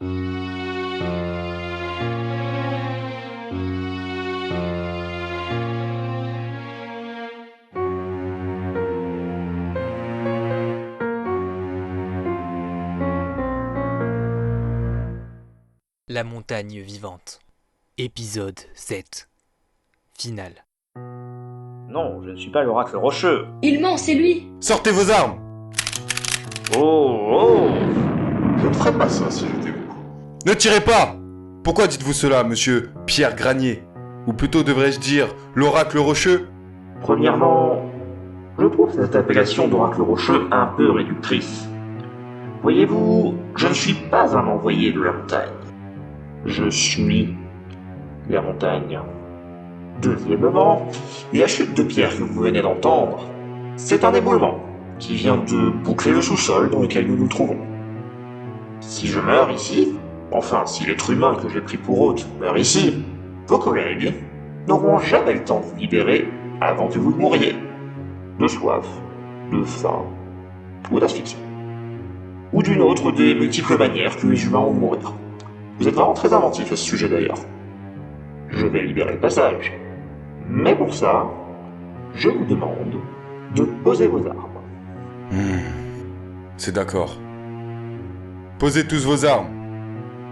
La montagne vivante. Épisode 7. Finale. Non, je ne suis pas l'oracle rocheux. Il ment, c'est lui. Sortez vos armes! Oh. Je ne ferais pas ça si j'étais vous. Ne tirez pas! Pourquoi dites-vous cela, monsieur Pierre Granier? Ou plutôt devrais-je dire l'oracle rocheux? Premièrement, je trouve cette appellation d'oracle rocheux un peu réductrice. Voyez-vous, je ne suis pas un envoyé de la montagne. Je suis la montagne. Deuxièmement, la chute de pierre que vous venez d'entendre, c'est un éboulement qui vient de boucler le sous-sol dans lequel nous nous trouvons. Si je meurs ici, enfin si l'être humain que j'ai pris pour hôte meurt ici, vos collègues n'auront jamais le temps de vous libérer avant que vous mouriez. De soif, de faim, ou d'asphyxie. Ou d'une autre des multiples manières que les humains ont de mourir. Vous êtes vraiment très inventif à ce sujet d'ailleurs. Je vais libérer le passage. Mais pour ça, je vous demande de poser vos armes. C'est d'accord. Posez tous vos armes.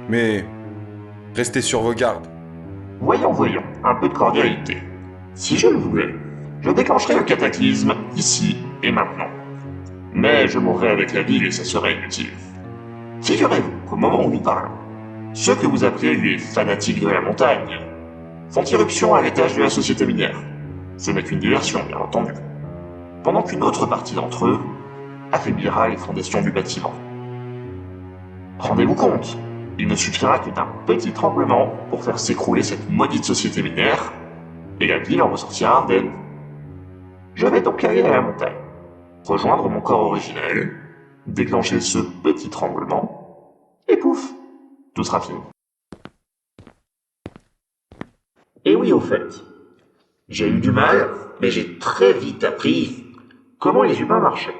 Mais restez sur vos gardes. Voyons, un peu de cordialité. Si je le voulais, je déclencherais le cataclysme ici et maintenant. Mais je mourrais avec la ville et ça serait inutile. Figurez-vous qu'au moment où nous parlons, ceux que vous appelez les fanatiques de la montagne font irruption à l'étage de la société minière. Ce n'est qu'une diversion, bien entendu. Pendant qu'une autre partie d'entre eux affaiblira les fondations du bâtiment. Rendez-vous compte, il ne suffira que d'un petit tremblement pour faire s'écrouler cette maudite société minière, et la ville en ressortira indemne. Je vais donc aller à la montagne, rejoindre mon corps originel, déclencher ce petit tremblement, et pouf, tout sera fini. Et oui, au fait, j'ai eu du mal, mais j'ai très vite appris comment les humains marchaient.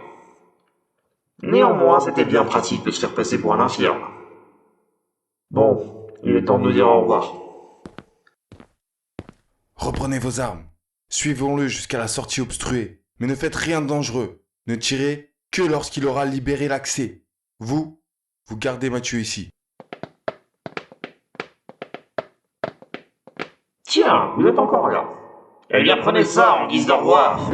Néanmoins, c'était bien pratique de se faire passer pour un infirme. Bon, il est temps de nous dire au revoir. Reprenez vos armes. Suivons-le jusqu'à la sortie obstruée. Mais ne faites rien de dangereux. Ne tirez que lorsqu'il aura libéré l'accès. Vous gardez Mathieu ici. Tiens, vous êtes encore là. Eh bien, prenez ça en guise d'au revoir.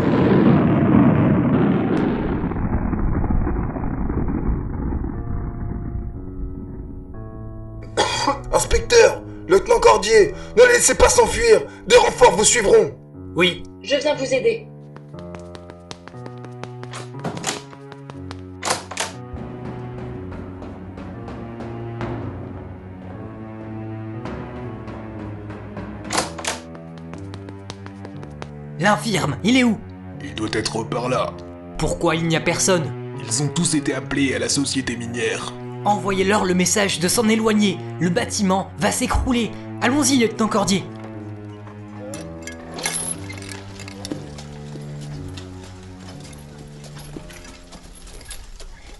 Inspecteur! Lieutenant Cordier! Ne les laissez pas s'enfuir! Des renforts vous suivront! Oui, Je viens vous aider. l'infirme, il est où? Il doit être par là. Pourquoi il n'y a personne? Ils ont tous été appelés à la société minière. Envoyez-leur le message de s'en éloigner. Le bâtiment va s'écrouler. Allons-y, lieutenant Cordier.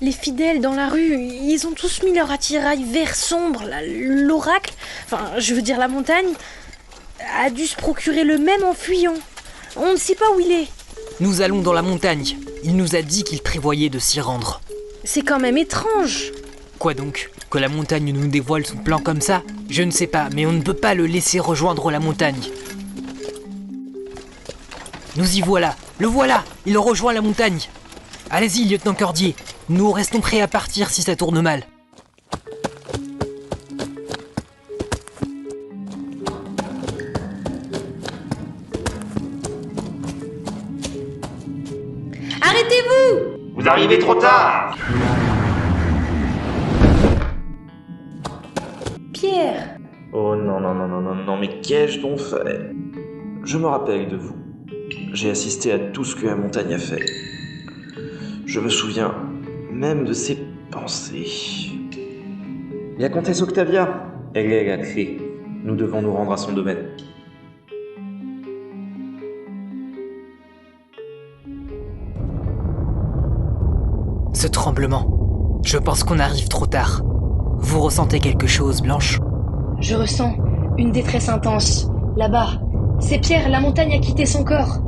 Les fidèles dans la rue, ils ont tous mis leur attirail vert sombre. L'oracle, enfin je veux dire la montagne, a dû se procurer le même en fuyant. On ne sait pas où il est. Nous allons dans la montagne. Il nous a dit qu'il prévoyait de s'y rendre. C'est quand même étrange. Quoi donc? Que la montagne nous dévoile son plan comme ça? Je ne sais pas, mais on ne peut pas le laisser rejoindre la montagne. Nous y voilà. Le voilà. Il rejoint la montagne. Allez-y, lieutenant Cordier. Nous restons prêts à partir si ça tourne mal. Arrêtez-vous! Vous arrivez trop tard. Pierre! Oh non, mais qu'ai-je donc fait? Je me rappelle de vous. J'ai assisté à tout ce que la montagne a fait. Je me souviens même de ses pensées. La comtesse Octavia, elle est la clé. Nous devons nous rendre à son domaine. Ce tremblement. Je pense qu'on arrive trop tard. Vous ressentez quelque chose, Blanche? Je ressens une détresse intense. Là-bas, c'est Pierre, la montagne a quitté son corps.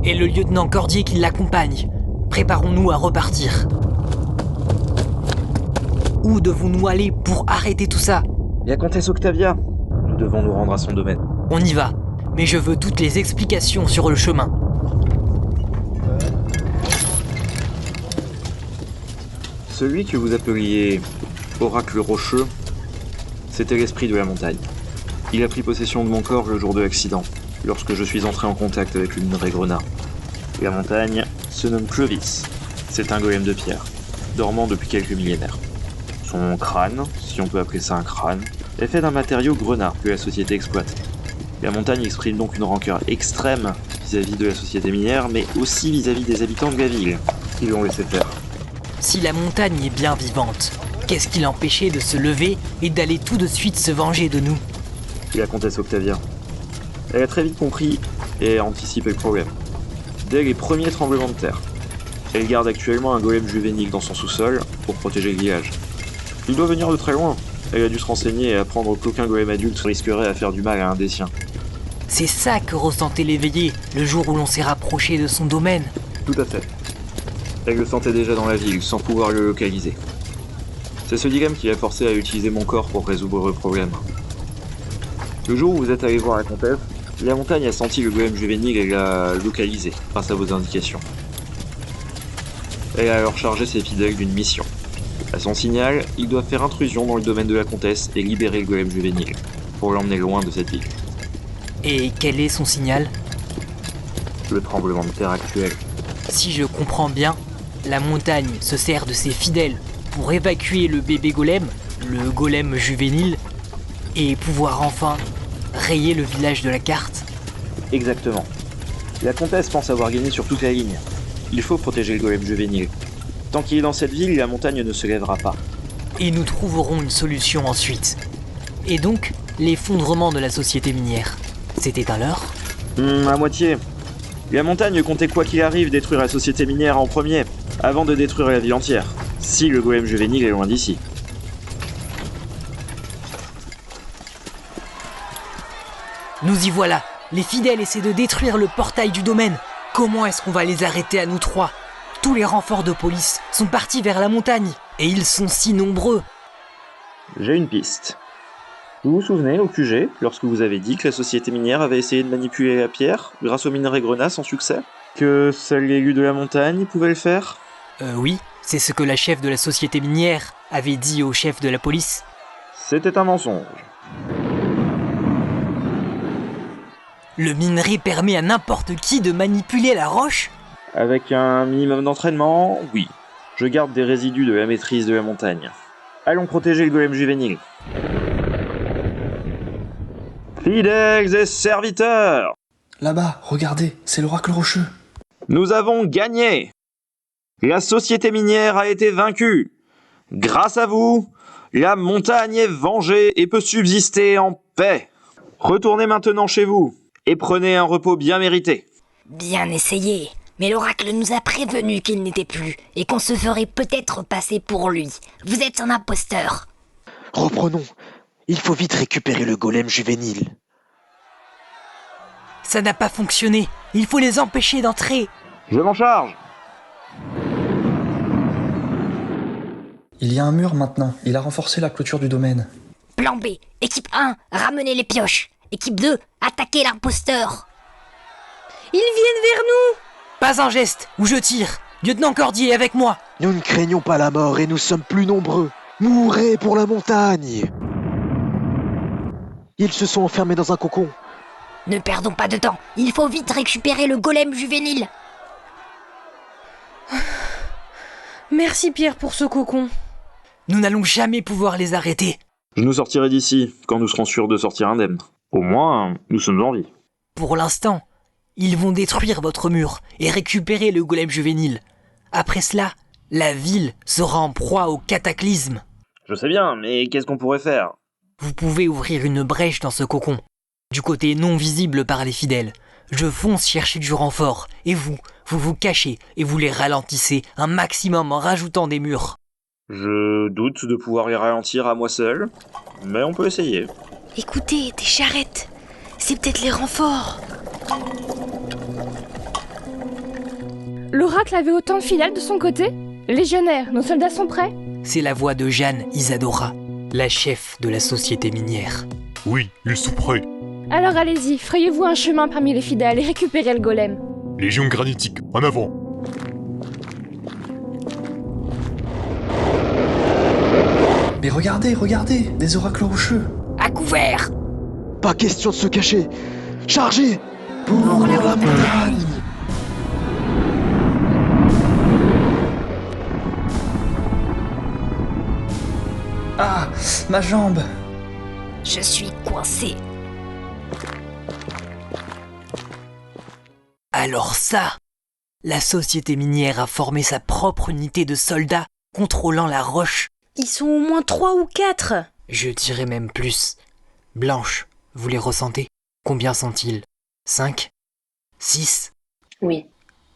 Et le lieutenant Cordier qui l'accompagne. Préparons-nous à repartir. Où devons-nous aller pour arrêter tout ça? La comtesse Octavia. Nous devons nous rendre à son domaine. On y va, mais je veux toutes les explications sur le chemin. Celui que vous appeliez Oracle Rocheux, c'était l'esprit de la montagne. Il a pris possession de mon corps le jour de l'accident, lorsque je suis entré en contact avec le minerai Grenat. La montagne se nomme Clovis. C'est un golem de pierre, dormant depuis quelques millénaires. Son crâne, si on peut appeler ça un crâne, est fait d'un matériau Grenat que la société exploite. La montagne exprime donc une rancœur extrême vis-à-vis de la société minière, mais aussi vis-à-vis des habitants de la ville, qui l'ont laissé faire. Si la montagne est bien vivante, qu'est-ce qui l'empêchait de se lever et d'aller tout de suite se venger de nous? La comtesse Octavia. Elle a très vite compris et a anticipé le problème. Dès les premiers tremblements de terre, elle garde actuellement un golem juvénile dans son sous-sol pour protéger le village. Il doit venir de très loin. Elle a dû se renseigner et apprendre qu'aucun golem adulte risquerait à faire du mal à un des siens. C'est ça que ressentait l'éveillé le jour où l'on s'est rapproché de son domaine. Tout à fait. Elle le sentait déjà dans la ville, sans pouvoir le localiser. C'est ce dilemme qui l'a forcé à utiliser mon corps pour résoudre le problème. Le jour où vous êtes allé voir la comtesse, la montagne a senti le golem juvénile et l'a localisé, grâce à vos indications. Elle a alors chargé ses fidèles d'une mission. À son signal, ils doivent faire intrusion dans le domaine de la comtesse et libérer le golem juvénile, pour l'emmener loin de cette ville. Et quel est son signal? Le tremblement de terre actuel. Si je comprends bien, la montagne se sert de ses fidèles pour évacuer le bébé golem, le golem juvénile, et pouvoir enfin rayer le village de la carte. Exactement. La comtesse pense avoir gagné sur toute la ligne. Il faut protéger le golem juvénile. Tant qu'il est dans cette ville, la montagne ne se lèvera pas. Et nous trouverons une solution ensuite. Et donc, l'effondrement de la société minière, c'était un leurre? À moitié. La montagne comptait quoi qu'il arrive détruire la société minière en premier, avant de détruire la ville entière, si le golem juvénile est loin d'ici. Nous y voilà. Les fidèles essaient de détruire le portail du domaine. Comment est-ce qu'on va les arrêter à nous trois? Tous les renforts de police sont partis vers la montagne. Et ils sont si nombreux. J'ai une piste. Vous vous souvenez, au QG, lorsque vous avez dit que la société minière avait essayé de manipuler la pierre, grâce au minerai Grenat sans succès? Que seuls les élus de la montagne pouvaient le faire? Oui, c'est ce que la chef de la société minière avait dit au chef de la police. C'était un mensonge. Le minerai permet à n'importe qui de manipuler la roche? Avec un minimum d'entraînement, oui. Je garde des résidus de la maîtrise de la montagne. Allons protéger le golem juvénile. Fidèles et serviteurs! Là-bas, regardez, c'est l'oracle rocheux. Nous avons gagné! La société minière a été vaincue. Grâce à vous, la montagne est vengée et peut subsister en paix. Retournez maintenant chez vous et prenez un repos bien mérité. Bien essayé, mais l'oracle nous a prévenu qu'il n'était plus et qu'on se ferait peut-être passer pour lui. Vous êtes un imposteur. Reprenons. Il faut vite récupérer le golem juvénile. Ça n'a pas fonctionné. Il faut les empêcher d'entrer. Je m'en charge. Il y a un mur maintenant. Il a renforcé la clôture du domaine. Plan B. Équipe 1, ramenez les pioches. Équipe 2, attaquez l'imposteur. Ils viennent vers nous! Pas un geste, ou je tire. Lieutenant Cordier, avec moi. Nous ne craignons pas la mort et nous sommes plus nombreux. Mourrez pour la montagne! Ils se sont enfermés dans un cocon. Ne perdons pas de temps. Il faut vite récupérer le golem juvénile. Merci Pierre pour ce cocon. Nous n'allons jamais pouvoir les arrêter. Je nous sortirai d'ici quand nous serons sûrs de sortir indemnes. Au moins, nous sommes en vie. Pour l'instant, ils vont détruire votre mur et récupérer le golem juvénile. Après cela, la ville sera en proie au cataclysme. Je sais bien, mais qu'est-ce qu'on pourrait faire? Vous pouvez ouvrir une brèche dans ce cocon, du côté non visible par les fidèles. Je fonce chercher du renfort, et vous vous cachez et vous les ralentissez un maximum en rajoutant des murs. Je doute de pouvoir les ralentir à moi seul, mais on peut essayer. Écoutez, des charrettes. C'est peut-être les renforts. L'oracle avait autant de fidèles de son côté? Légionnaires, nos soldats sont prêts? C'est la voix de Jeanne Isadora, la chef de la société minière. Oui, ils sont prêts. Alors allez-y, frayez-vous un chemin parmi les fidèles et récupérez le golem. Légion granitique, en avant. Mais regardez, regardez, des oracles rocheux. À couvert! Pas question de se cacher. Chargez! Pour la montagne. Ah, ma jambe. Je suis coincé. Alors ça, la société minière a formé sa propre unité de soldats contrôlant la roche. Ils sont au moins 3 ou 4. Je dirais même plus. Blanche, vous les ressentez? Combien sont-ils? 5? 6? Oui.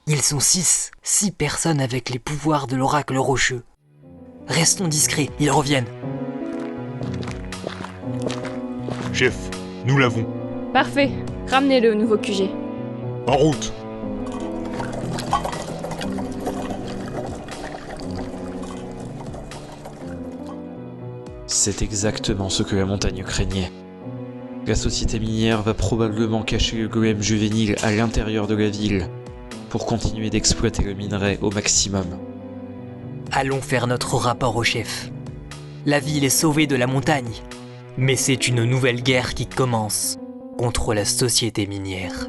Ils sont 6. 6 personnes avec les pouvoirs de l'oracle rocheux. Restons discrets, ils reviennent. Chef, nous l'avons. Parfait, ramenez-le au nouveau QG. En route. C'est exactement ce que la montagne craignait. La société minière va probablement cacher le golem juvénile à l'intérieur de la ville pour continuer d'exploiter le minerai au maximum. Allons faire notre rapport au chef. La ville est sauvée de la montagne, mais c'est une nouvelle guerre qui commence contre la société minière.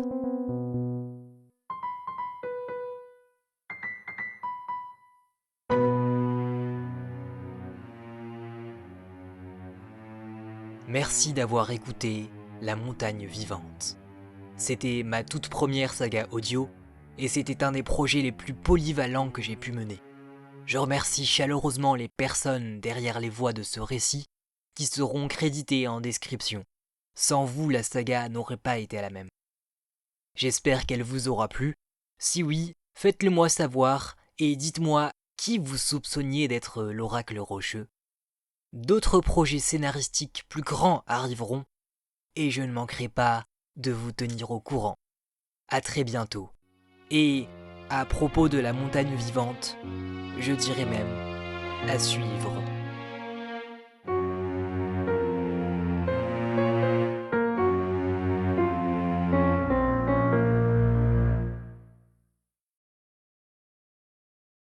Merci d'avoir écouté La Montagne Vivante. C'était ma toute première saga audio, et c'était un des projets les plus polyvalents que j'ai pu mener. Je remercie chaleureusement les personnes derrière les voix de ce récit, qui seront créditées en description. Sans vous, la saga n'aurait pas été la même. J'espère qu'elle vous aura plu. Si oui, faites-le moi savoir, et dites-moi qui vous soupçonniez d'être l'oracle rocheux. D'autres projets scénaristiques plus grands arriveront, et je ne manquerai pas de vous tenir au courant. À très bientôt. Et à propos de la montagne vivante, je dirais même à suivre.